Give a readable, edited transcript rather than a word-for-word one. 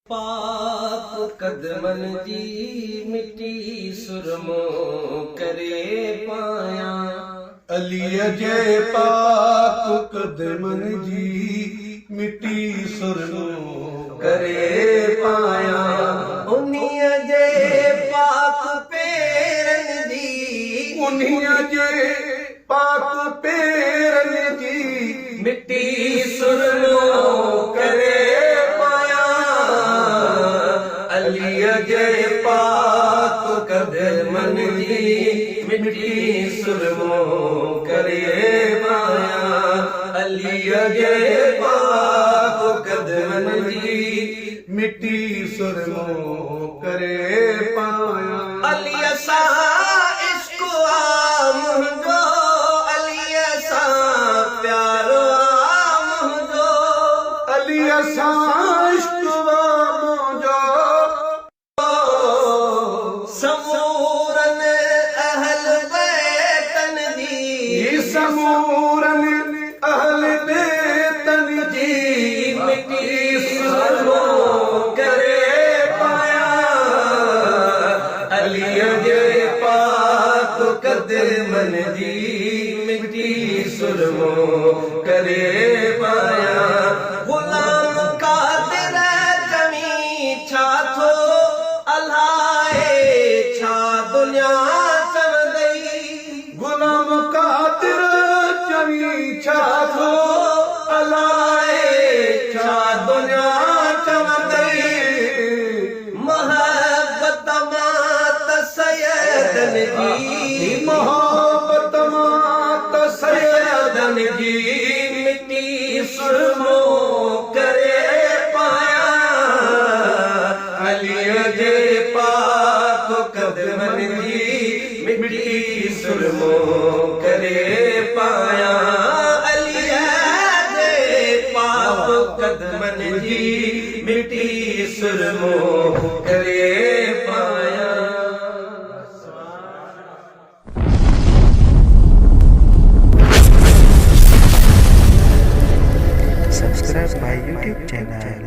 पाक कदमन जी मिट्टी सुरमो करे पाया। अली जय पाक कदमन जी मिट्टी सुरमो करे पाया। उन्हीं जे पाक पेरन जी, उन्हीं जे पाक पेरन जी मिट्टी सुरमो करे पाया। अली जे पाक कदमन जी मिट्टी सुरमो करे पाया। अली जे पाक कदमन जी मिट्टी सुरमो करे पाया। अली सा इश्क आ मुंहिंजो, अली सा प्यारो आ मुंहिंजो, अली असां इश्क मुंहिंजो समूरन अहल बैतन जी, समूरन अहल बेतन जी मिट्टी सुरमो करे पाया। अली जे पाक कदमन जी मिट्टी सुरमो करे पाया। गुलाम कादिर जमी छा थो अल्हाए छा दुनिया चवंदई। गुलाम कादिर चवी छा थो अलाए छा दुनिया चवंदई। मोहब्बत मात सैयदन जी, मोहब्बत मात सैयदन जी मिट्टी सुरमो करे पाया। अली जे पाक कदमन जी मिट्टी सुरमो करे पाया। अली जे पाक कदमन जी मिट्टी सुरमो करे पाया। Subscribe my YouTube channel.